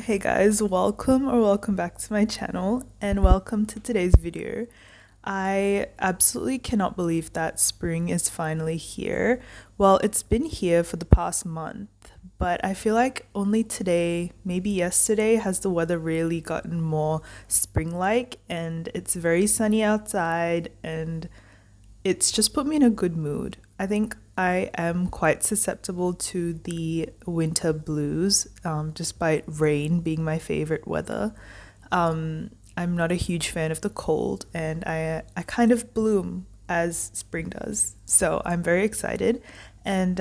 Hey guys, welcome back to my channel and welcome to today's video. I absolutely cannot believe that spring is finally here. Well, it's been here for the past month, but I feel like only today, maybe yesterday, has the weather really gotten more spring-like, and it's very sunny outside and it's just put me in a good mood. I think I am quite susceptible to the winter blues, despite rain being my favorite weather. I'm not a huge fan of the cold, and I kind of bloom as spring does. So I'm very excited, and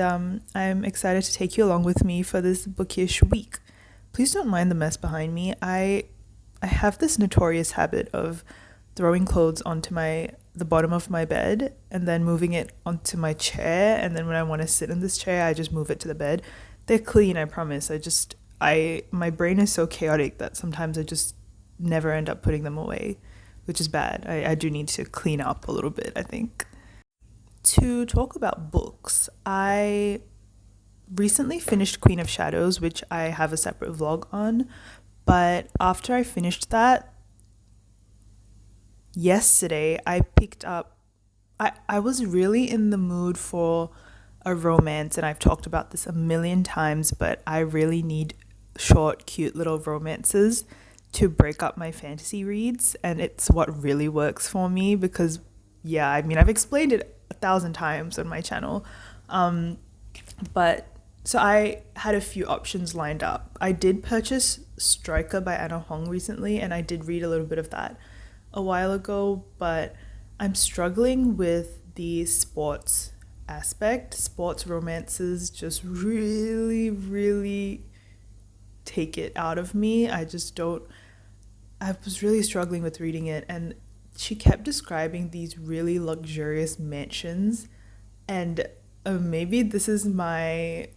I'm excited to take you along with me for this bookish week. Please don't mind the mess behind me. I have this notorious habit of throwing clothes onto the bottom of my bed and then moving it onto my chair, and then when I want to sit in this chair I just move it to the bed. They're clean, I promise. I my brain is so chaotic that sometimes I just never end up putting them away, which is bad. I do need to clean up a little bit, I think. To talk about books, I recently finished Queen of Shadows, which I have a separate vlog on, but after I finished that, yesterday I picked up I was really in the mood for a romance, and I've talked about this a million times, but I really need short, cute little romances to break up my fantasy reads, and it's what really works for me because yeah, I mean, I've explained it 1,000 times on my channel. But so I had a few options lined up. I did purchase Striker by Anna Hong recently, and I did read a little bit of that a while ago, but I'm struggling with the sports aspect. Sports romances just really take it out of me. I was really struggling with reading it, and she kept describing these really luxurious mansions, and maybe this is my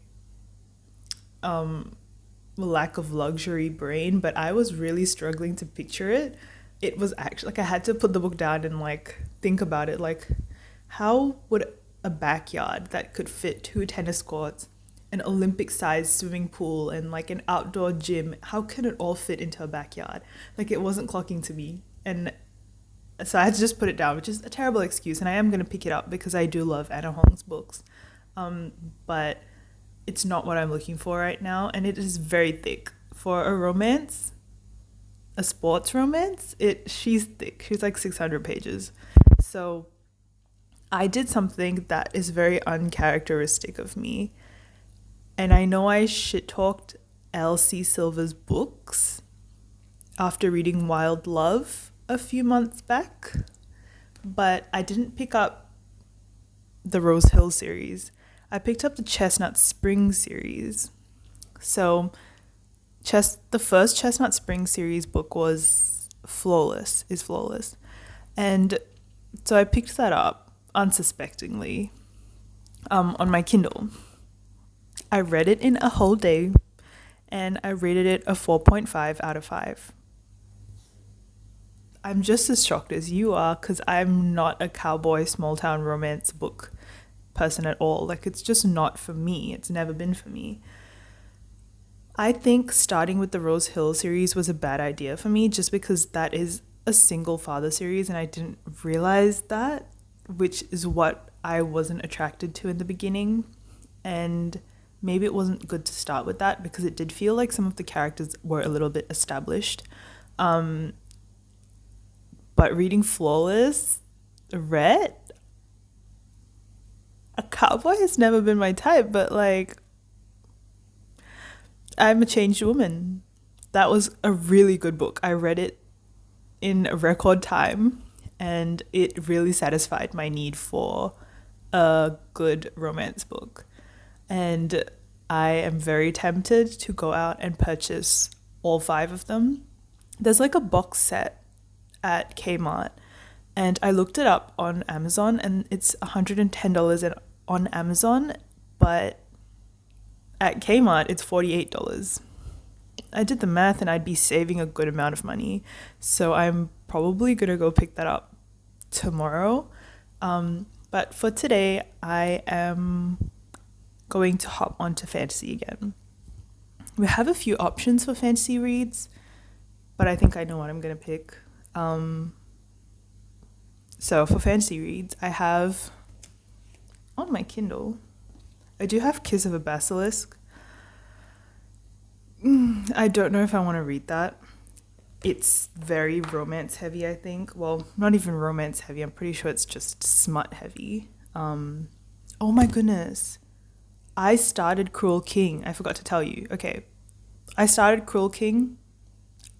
lack of luxury brain, but I was really struggling to picture it. It was actually like I had to put the book down and like think about it, like how would a backyard that could fit 2 tennis courts, an Olympic sized swimming pool, and like an outdoor gym, how can it all fit into a backyard? Like, it wasn't clocking to me, and so I had to just put it down, which is a terrible excuse, and I am going to pick it up because I do love Anna Hong's books, but it's not what I'm looking for right now, and it is very thick for a romance. A sports romance, she's thick. She's like 600 pages. So I did something that is very uncharacteristic of me. And I know I shit talked L.C. Silver's books after reading Wild Love a few months back, but I didn't pick up the Rose Hill series. I picked up the Chestnut Spring series. So the first Chestnut Spring series book was Flawless, and so I picked that up unsuspectingly on my Kindle. I read it in a whole day, and I rated it a 4.5 out of 5. I'm just as shocked as you are because I'm not a cowboy small town romance book person at all. Like, it's just not for me. It's never been for me. I think starting with the Rose Hill series was a bad idea for me just because that is a single father series, and I didn't realize that, which is what I wasn't attracted to in the beginning. And maybe it wasn't good to start with that because it did feel like some of the characters were a little bit established. But reading Flawless, Rhett, a cowboy has never been my type, but like, I'm a changed woman. That was a really good book. I read it in a record time, and it really satisfied my need for a good romance book. And I am very tempted to go out and purchase all 5 of them. There's like a box set at Kmart, and I looked it up on Amazon, and it's $110 on Amazon, but at Kmart, it's $48. I did the math and I'd be saving a good amount of money. So I'm probably going to go pick that up tomorrow. But for today, I am going to hop onto fantasy again. We have a few options for fantasy reads, but I think I know what I'm going to pick. So for fantasy reads, I have on my Kindle, I do have Kiss of a Basilisk. I don't know if I want to read that. It's very romance heavy, I think. Well, not even romance heavy. I'm pretty sure it's just smut heavy. Oh my goodness. I started Cruel King. I forgot to tell you. Okay. I started Cruel King.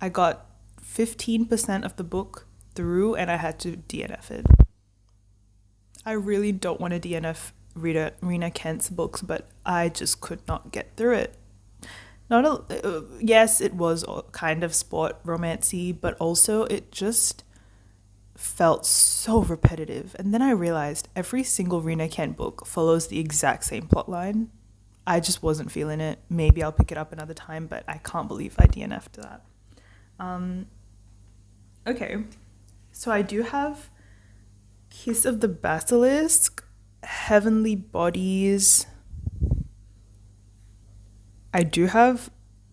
I got 15% of the book through and I had to DNF it. I really don't want to DNF Rena Kent's books, but I just could not get through it. Yes, it was kind of sport romancy, but also it just felt so repetitive. And then I realized every single Rena Kent book follows the exact same plot line. I just wasn't feeling it. Maybe I'll pick it up another time, but I can't believe I DNF'd that. Okay, so I do have Kiss of the Basilisk, Heavenly Bodies. I do have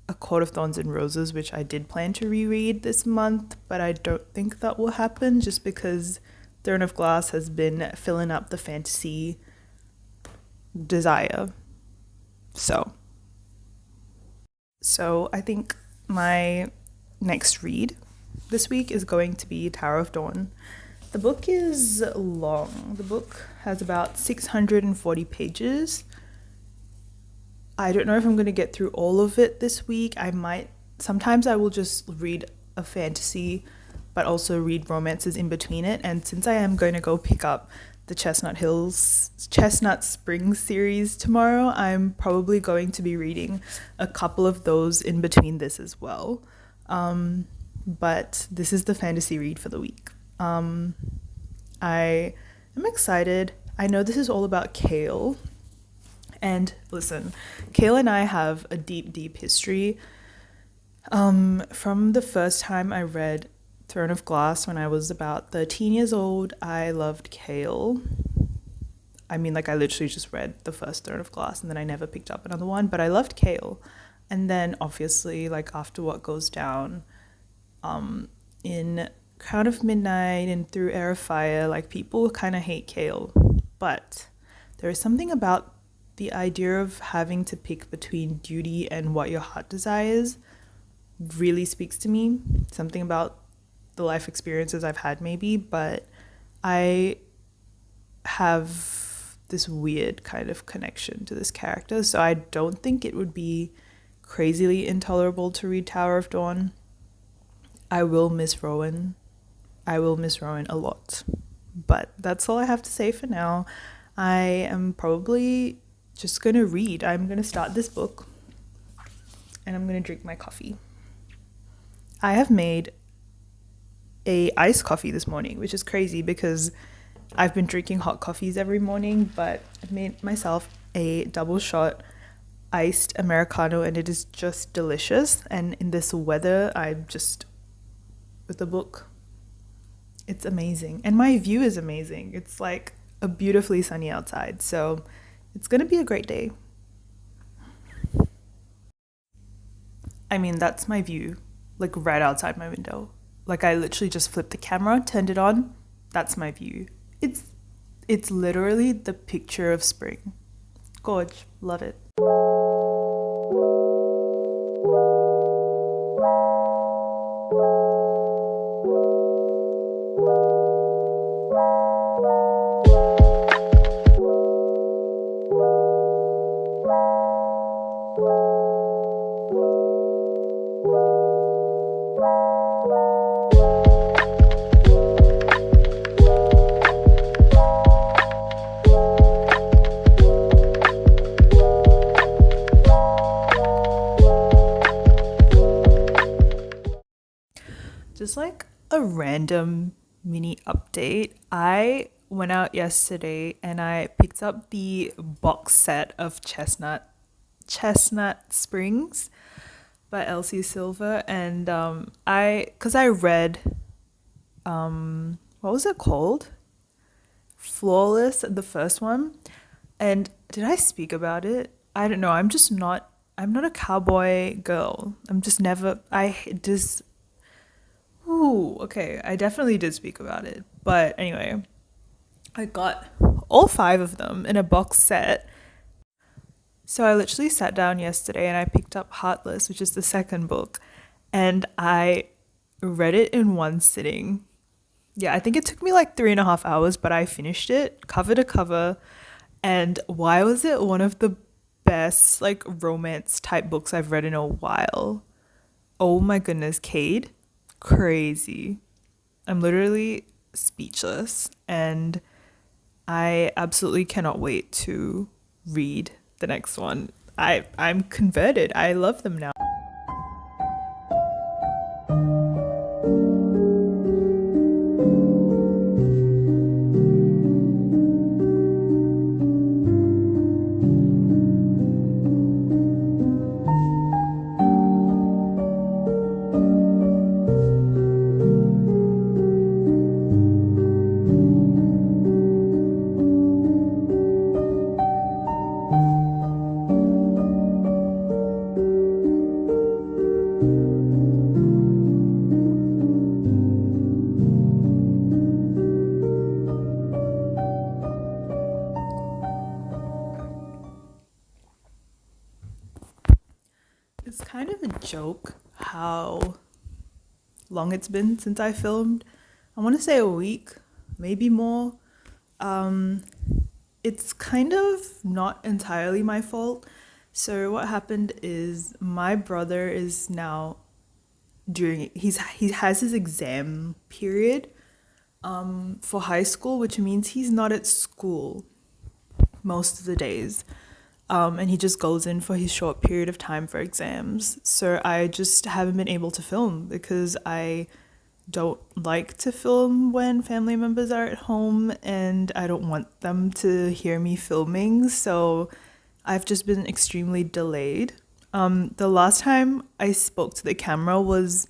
A Court of Thorns and Roses, which I did plan to reread this month, but I don't think that will happen just because Throne of Glass has been filling up the fantasy desire. So I think my next read this week is going to be Tower of Dawn. The book is long. The book has about 640 pages. I don't know if I'm going to get through all of it this week. Sometimes I will just read a fantasy, but also read romances in between it. And since I am going to go pick up the Chestnut Springs series tomorrow, I'm probably going to be reading a couple of those in between this as well. But this is the fantasy read for the week. I am excited. I know this is all about Kale. And listen, Kale and I have a deep, deep history. From the first time I read Throne of Glass when I was about 13 years old, I loved Kale. I mean, I literally just read the first Throne of Glass and then I never picked up another one, but I loved Kale. And then obviously, after what goes down in Crown of Midnight and through Air of Fire, people kind of hate Kale. But there is something about the idea of having to pick between duty and what your heart desires really speaks to me. Something about the life experiences I've had maybe, but I have this weird kind of connection to this character, so I don't think it would be crazily intolerable to read Tower of Dawn. I will miss Rowan. I will miss Rowan a lot. But that's all I have to say for now. I am probably just going to read. I'm going to start this book and I'm going to drink my coffee. I have made a iced coffee this morning, which is crazy because I've been drinking hot coffees every morning, but I've made myself a double shot iced Americano and it is just delicious. And in this weather, I'm just with the book. It's amazing. And my view is amazing. It's a beautifully sunny outside. So it's going to be a great day. I mean, that's my view, right outside my window. I literally just flipped the camera, turned it on. That's my view. It's literally the picture of spring. Gorge. Love it. Just a random mini update. I went out yesterday and I picked up the box set of Chestnut Springs by Elsie Silver, and because I read what was it called? Flawless, the first one. And did I speak about it? I don't know. I'm I'm not a cowboy girl. I'm just never, I just, ooh, okay, I definitely did speak about it. But anyway, I got all 5 of them in a box set. So I literally sat down yesterday and I picked up Heartless, which is the second book, and I read it in one sitting. Yeah, I think it took me like 3.5 hours, but I finished it cover to cover. And why was it one of the best like romance type books I've read in a while? Oh my goodness, Cade, crazy. I'm literally speechless, and I absolutely cannot wait to read the next one. I'm converted. I love them now. It's kind of a joke how long it's been since I filmed. I want to say a week, maybe more. It's kind of not entirely my fault. So what happened is my brother is now he has his exam period for high school, which means he's not at school most of the days. And he just goes in for his short period of time for exams. So I just haven't been able to film because I don't like to film when family members are at home and I don't want them to hear me filming. So I've just been extremely delayed. The last time I spoke to the camera was,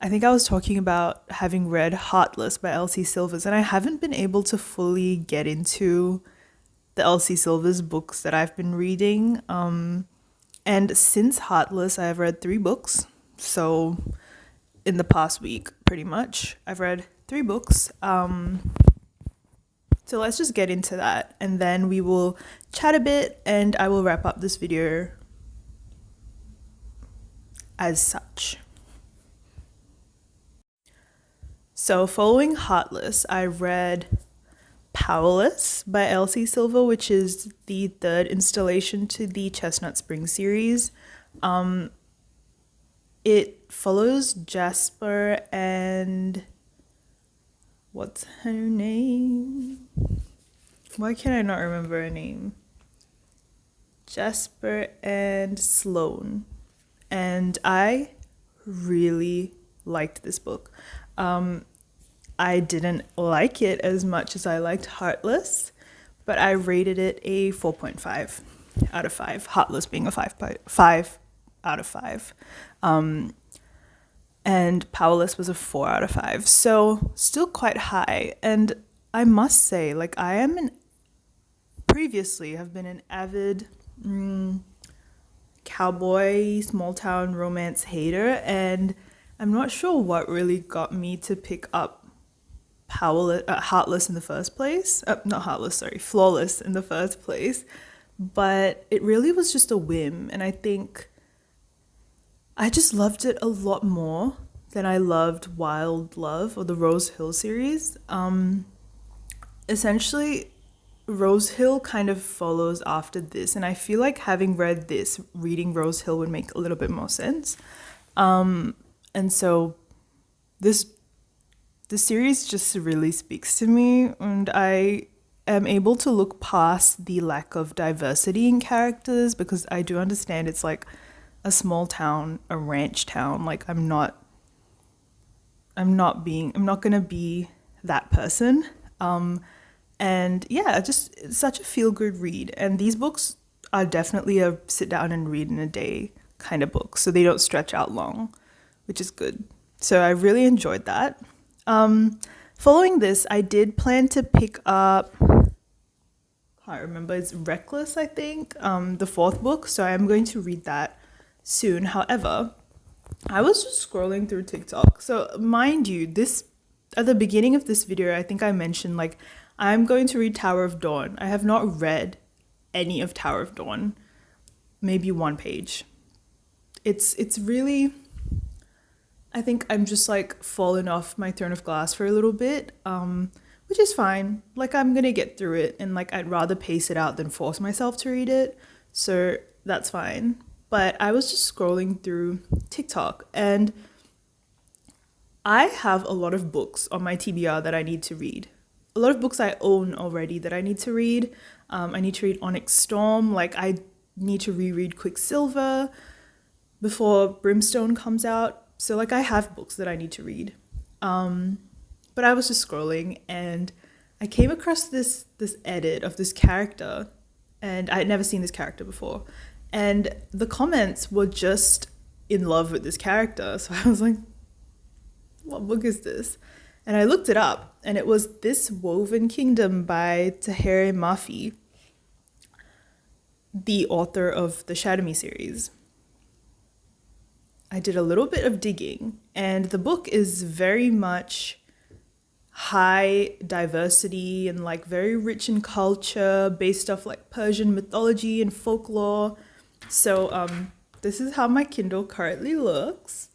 I think I was talking about having read Heartless by L.C. Silvers, and I haven't been able to fully get into the L.C. Silvers books that I've been reading. And since Heartless, I have read 3 books. So in the past week, pretty much, I've read 3 books. So let's just get into that, and then we will chat a bit, and I will wrap up this video as such. So following Heartless, I read Powerless by L.C. Silver, which is the 3rd installation to the Chestnut Spring series. It follows Jasper and what's her name? Why can I not remember her name? Jasper and Sloane. And I really liked this book. I didn't like it as much as I liked Heartless, but I rated it a 4.5 out of 5. Heartless being a 5 out of 5. And Powerless was a 4 out of 5. So still quite high. And I must say, like, previously have been an avid cowboy, small town romance hater, and I'm not sure what really got me to pick up Heartless in the first place. Not Heartless, sorry, Flawless in the first place. But it really was just a whim, and I think I just loved it a lot more than I loved Wild Love or the Rose Hill series. Essentially, Rose Hill kind of follows after this, and I feel like having read this, reading Rose Hill would make a little bit more sense. And so the series just really speaks to me, and I am able to look past the lack of diversity in characters because I do understand it's like a small town, a ranch town. Like I'm not gonna be that person. And yeah, just it's such a feel-good read. And these books are definitely a sit down and read in a day kind of book, so they don't stretch out long, which is good. So I really enjoyed that. Following this, I did plan to pick up I remember it's Reckless, I think, the fourth book. So I'm going to read that soon. However, I was just scrolling through TikTok. So mind you, this at the beginning of this video, I think I mentioned like I'm going to read Tower of Dawn. I have not read any of Tower of Dawn, maybe one page. It's really, I think I'm just like falling off my throne of glass for a little bit, which is fine. Like I'm gonna get through it, and like I'd rather pace it out than force myself to read it, so that's fine. But I was just scrolling through TikTok, and I have a lot of books on my TBR that I need to read. A lot of books I own already that I need to read. I need to read Onyx Storm. Like I need to reread Quicksilver before Brimstone comes out. So like I have books that I need to read. But I was just scrolling and I came across this edit of this character, and I had never seen this character before. And the comments were just in love with this character. So I was like, what book is this? And I looked it up, and it was This Woven Kingdom by Tahereh Mafi, the author of the Shadow Me series. I did a little bit of digging, and the book is very much high diversity and like very rich in culture, based off like Persian mythology and folklore. So this is how my Kindle currently looks.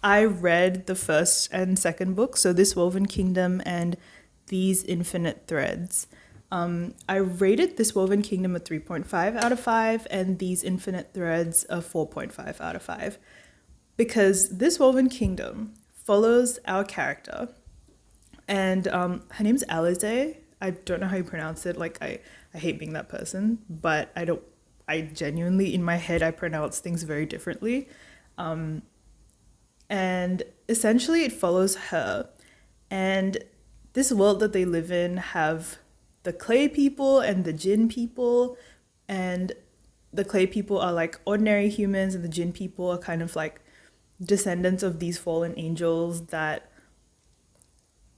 I read the first and second book, so This Woven Kingdom and These Infinite Threads. I rated This Woven Kingdom a 3.5 out of 5 and These Infinite Threads a 4.5 out of 5, because This Woven Kingdom follows our character, and her name's Alize. I don't know how you pronounce it. Like I hate being that person, but I genuinely, in my head, I pronounce things very differently. And essentially it follows her, and this world that they live in have the clay people and the jinn people, and the clay people are like ordinary humans, and the jinn people are kind of like descendants of these fallen angels that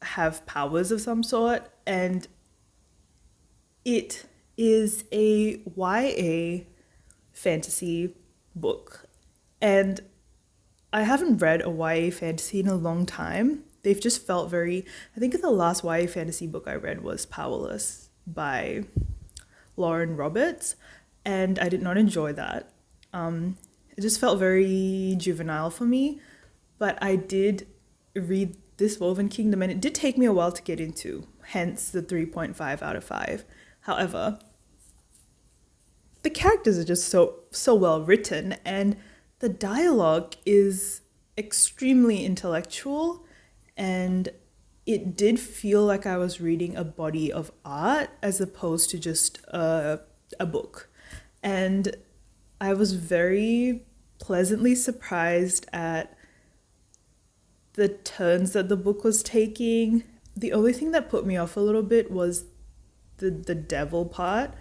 have powers of some sort. And it is a YA fantasy book, and I haven't read a YA fantasy in a long time. They've just felt very, I think the last YA fantasy book I read was Powerless by Lauren Roberts, and I did not enjoy that. It just felt very juvenile for me, but I did read This Woven Kingdom, and it did take me a while to get into, hence the 3.5 out of 5. However, the characters are just so well written, and the dialogue is extremely intellectual, and it did feel like I was reading a body of art as opposed to just a book. And I was very pleasantly surprised at the turns that the book was taking. The only thing that put me off a little bit was the devil part.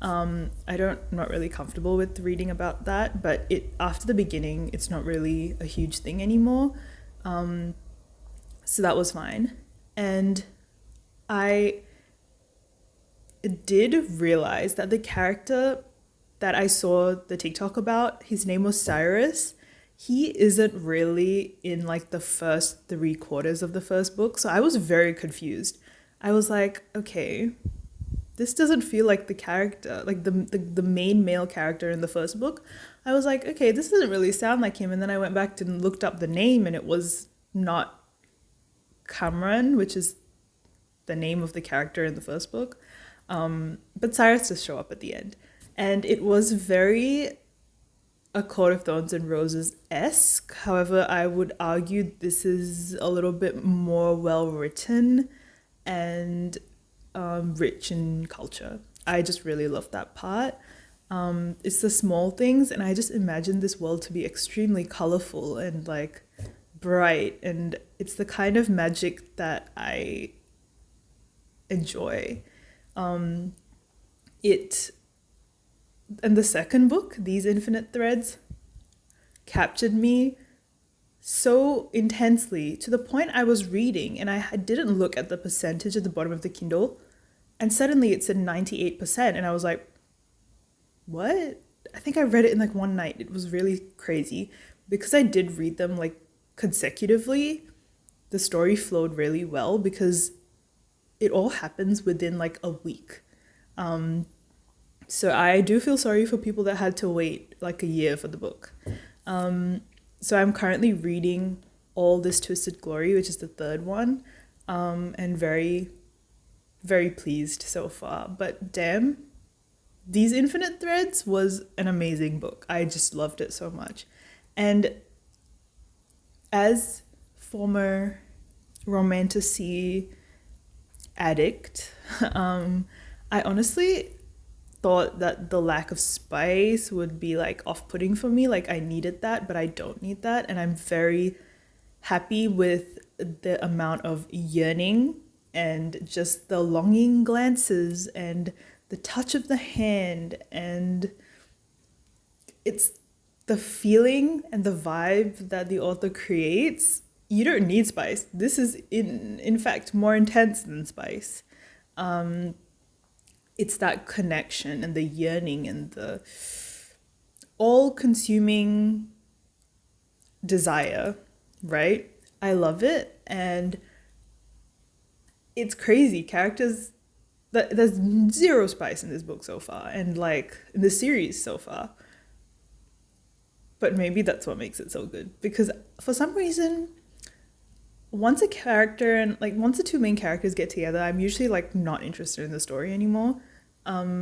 I'm not really comfortable with reading about that, but after the beginning, it's not really a huge thing anymore. So that was fine. And I did realize that the character that I saw the TikTok about, his name was Cyrus. He isn't really in like the first 3/4 of the first book. So I was very confused. I was like, okay, this doesn't feel like the character, like the main male character in the first book. I was like, okay, this doesn't really sound like him. And then I went back and looked up the name, and it was not Cameron, which is the name of the character in the first book. But Cyrus does show up at the end. And it was very A Court of Thorns and Roses-esque. However, I would argue this is a little bit more well written and rich in culture. I just really love that part. It's the small things, and I just imagine this world to be extremely colorful and like bright, and it's the kind of magic that I enjoy. And the second book, These Infinite Threads, captured me so intensely to the point I was reading and I didn't look at the percentage at the bottom of the Kindle. And suddenly it said 98%. And I was like, what? I think I read it in like one night. It was really crazy. Because I did read them like consecutively, the story flowed really well because it all happens within like a week. So I do feel sorry for people that had to wait like a year for the book. So I'm currently reading All This Twisted Glory, which is the third one, and very, very pleased so far. But damn, These Infinite Threads was an amazing book. I just loved it so much. And as former romantasy addict, I honestly thought that the lack of spice would be like off-putting for me. Like I needed that, but I don't need that. And I'm very happy with the amount of yearning and just the longing glances and the touch of the hand, and it's the feeling and the vibe that the author creates. You don't need spice. This is in fact more intense than spice. It's that connection and the yearning and the all-consuming desire, right? I love it, and it's crazy. Characters, there's zero spice in this book so far, and like in the series so far. But maybe that's what makes it so good, because for some reason, once a character and like once the two main characters get together, I'm usually like not interested in the story anymore,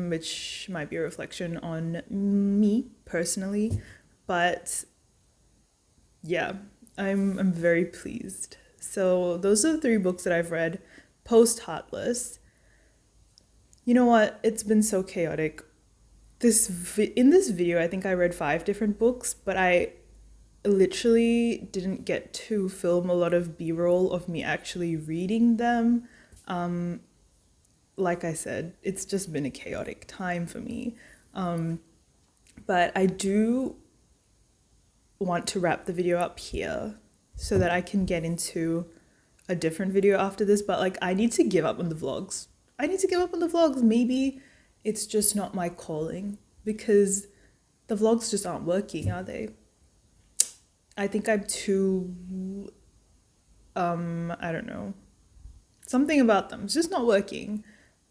which might be a reflection on me personally. But yeah, I'm very pleased. So those are the 3 books that I've read post Heartless. You know what? It's been so chaotic. In this video, I think I read 5 different books, but I literally didn't get to film a lot of B-roll of me actually reading them. Like I said, it's just been a chaotic time for me. But I do want to wrap the video up here so that I can get into a different video after this. But like, I need to give up on the vlogs. Maybe it's just not my calling, because the vlogs just aren't working, are they? I think I'm too, I don't know, something about them. It's just not working.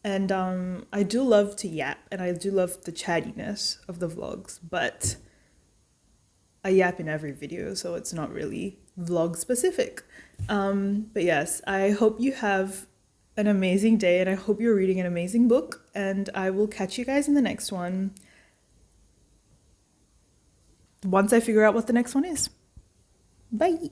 And I do love to yap, and I do love the chattiness of the vlogs, but I yap in every video, so it's not really vlog specific. But yes, I hope you have an amazing day, and I hope you're reading an amazing book, and I will catch you guys in the next one once I figure out what the next one is. Bye.